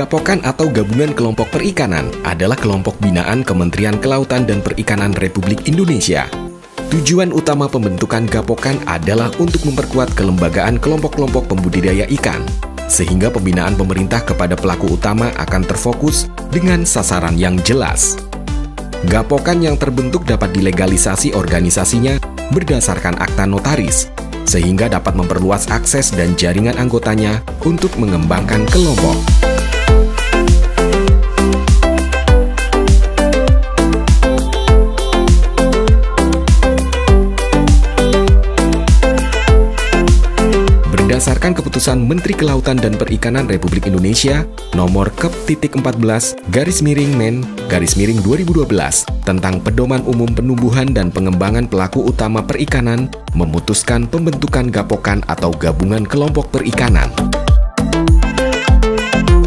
Gapokan atau Gabungan Kelompok Perikanan adalah kelompok binaan Kementerian Kelautan dan Perikanan Republik Indonesia. Tujuan utama pembentukan Gapokan adalah untuk memperkuat kelembagaan kelompok-kelompok pembudidaya ikan, sehingga pembinaan pemerintah kepada pelaku utama akan terfokus dengan sasaran yang jelas. Gapokan yang terbentuk dapat dilegalisasi organisasinya berdasarkan akta notaris, sehingga dapat memperluas akses dan jaringan anggotanya untuk mengembangkan kelompok. Berdasarkan keputusan Menteri Kelautan dan Perikanan Republik Indonesia nomor Kep.14-Men-2012 tentang Pedoman Umum Penumbuhan dan Pengembangan Pelaku Utama Perikanan memutuskan pembentukan Gapokan atau Gabungan Kelompok Perikanan.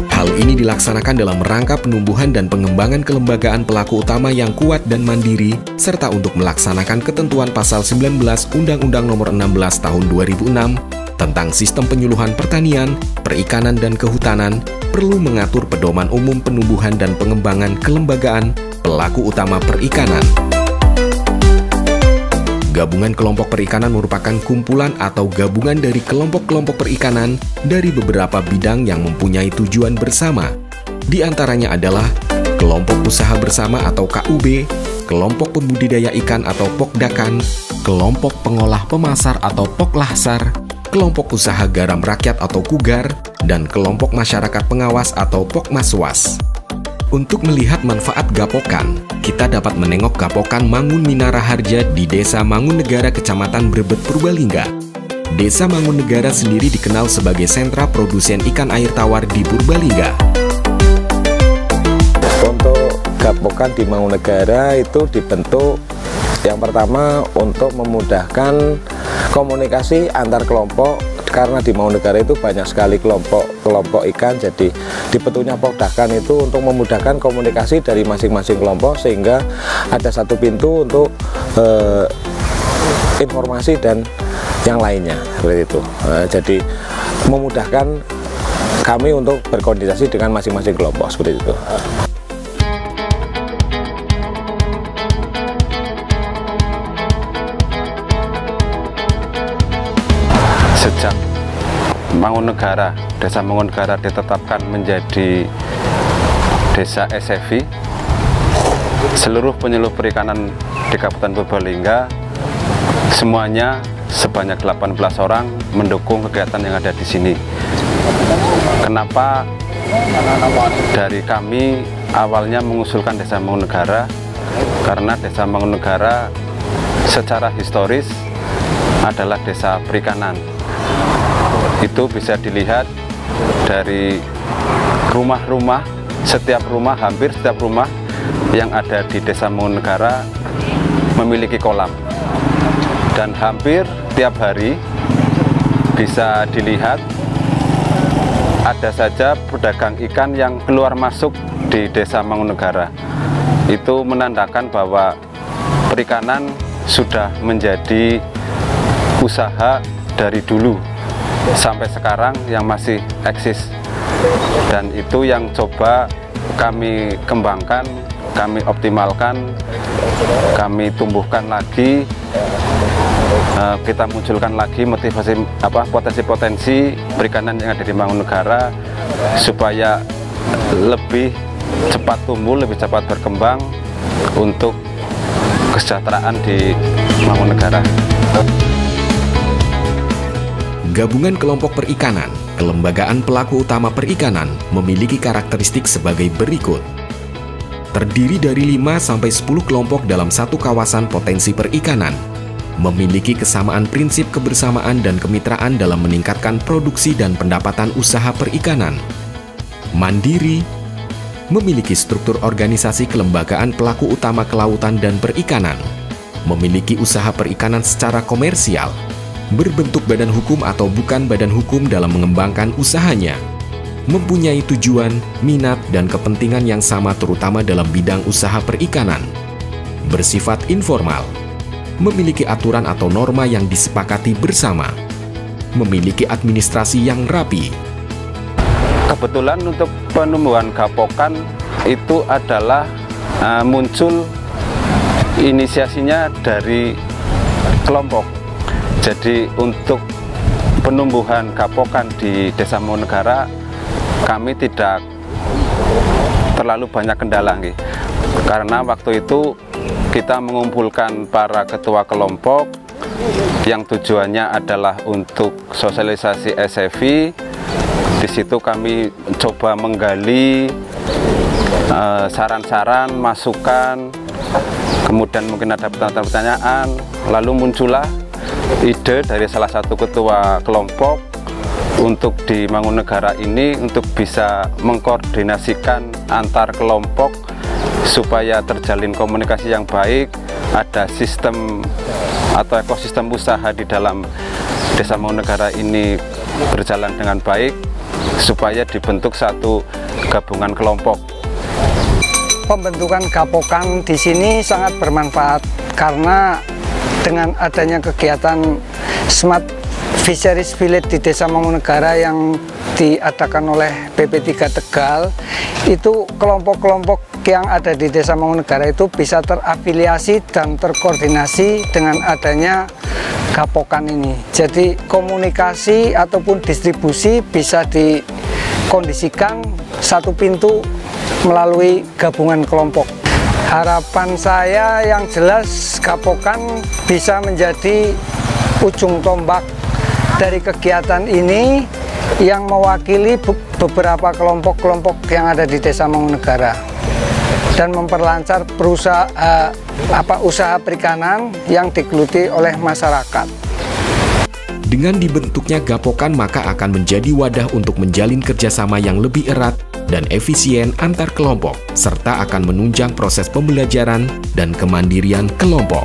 Hal ini dilaksanakan dalam rangka penumbuhan dan pengembangan kelembagaan pelaku utama yang kuat dan mandiri, serta untuk melaksanakan ketentuan pasal 19 Undang-Undang Nomor 16 Tahun 2006 tentang sistem penyuluhan pertanian, perikanan, dan kehutanan perlu mengatur pedoman umum penumbuhan dan pengembangan kelembagaan pelaku utama perikanan. Gabungan kelompok perikanan merupakan kumpulan atau gabungan dari kelompok-kelompok perikanan dari beberapa bidang yang mempunyai tujuan bersama. Di antaranya adalah kelompok usaha bersama atau KUB, kelompok pembudidaya ikan atau Pokdakan, kelompok pengolah pemasar atau Poklahsar, kelompok usaha garam rakyat atau KUGAR, dan kelompok masyarakat pengawas atau Pokmaswas. Untuk melihat manfaat Gapokan, kita dapat menengok Gapokan Mangun Minara Harja di Desa Mangunnegara, Kecamatan Brebet, Purbalingga. Desa Mangunnegara sendiri dikenal sebagai sentra produsen ikan air tawar di Purbalingga. Untuk Gapokan di Mangunnegara itu dibentuk yang pertama untuk memudahkan komunikasi antar kelompok, karena di Mangunnegara itu banyak sekali kelompok ikan. Jadi dibentuknya Pokdakan itu untuk memudahkan komunikasi dari masing-masing kelompok, sehingga ada satu pintu untuk informasi dan yang lainnya seperti itu. Jadi memudahkan kami untuk berkoordinasi dengan masing-masing kelompok seperti itu. Sejak Mangunnegara, Desa Mangunnegara ditetapkan menjadi Desa SFI, seluruh penyuluh perikanan di Kabupaten Purbalingga semuanya sebanyak 18 orang mendukung kegiatan yang ada di sini. Kenapa dari kami awalnya mengusulkan Desa Mangunnegara? Karena Desa Mangunnegara secara historis adalah desa perikanan. Itu bisa dilihat dari rumah-rumah, hampir setiap rumah yang ada di Desa Mangunnegara memiliki kolam. Dan hampir tiap hari bisa dilihat ada saja pedagang ikan yang keluar masuk di Desa Mangunnegara. Itu menandakan bahwa perikanan sudah menjadi usaha dari dulu sampai sekarang yang masih eksis, dan itu yang coba kami kembangkan, kami optimalkan, kami tumbuhkan lagi, kita munculkan lagi motivasi potensi-potensi perikanan yang ada di Mangunnegara supaya lebih cepat tumbuh, lebih cepat berkembang untuk kesejahteraan di Mangunnegara. Gabungan kelompok perikanan, kelembagaan pelaku utama perikanan memiliki karakteristik sebagai berikut. Terdiri dari 5-10 kelompok dalam satu kawasan potensi perikanan, memiliki kesamaan prinsip kebersamaan dan kemitraan dalam meningkatkan produksi dan pendapatan usaha perikanan, mandiri, memiliki struktur organisasi kelembagaan pelaku utama kelautan dan perikanan, memiliki usaha perikanan secara komersial, berbentuk badan hukum atau bukan badan hukum dalam mengembangkan usahanya, mempunyai tujuan, minat, dan kepentingan yang sama terutama dalam bidang usaha perikanan, bersifat informal, memiliki aturan atau norma yang disepakati bersama, memiliki administrasi yang rapi. Kebetulan untuk penumbuhan gapokan itu adalah muncul inisiasinya dari kelompok. Jadi untuk penumbuhan gapokan di Desa Mangunegara kami tidak terlalu banyak kendala, karena waktu itu kita mengumpulkan para ketua kelompok yang tujuannya adalah untuk sosialisasi SFI. Di situ kami coba menggali saran-saran, masukan, kemudian mungkin ada pertanyaan, lalu muncullah ide dari salah satu ketua kelompok untuk di Mangunegara ini untuk bisa mengkoordinasikan antar kelompok supaya terjalin komunikasi yang baik, ada sistem atau ekosistem usaha di dalam Desa Mangunegara ini berjalan dengan baik supaya dibentuk satu gabungan kelompok. Pembentukan gapokan di sini sangat bermanfaat karena dengan adanya kegiatan Smart Fisheries Village di Desa Mangunegara yang diadakan oleh BP3 Tegal, itu kelompok-kelompok yang ada di Desa Mangunegara itu bisa terafiliasi dan terkoordinasi dengan adanya gapokan ini. Jadi komunikasi ataupun distribusi bisa dikondisikan satu pintu melalui gabungan kelompok. Harapan saya yang jelas gapokan bisa menjadi ujung tombak dari kegiatan ini yang mewakili beberapa kelompok-kelompok yang ada di Desa Mangunegara dan memperlancar usaha perikanan yang digeluti oleh masyarakat. Dengan dibentuknya gapokan maka akan menjadi wadah untuk menjalin kerjasama yang lebih erat dan efisien antar kelompok, serta akan menunjang proses pembelajaran dan kemandirian kelompok.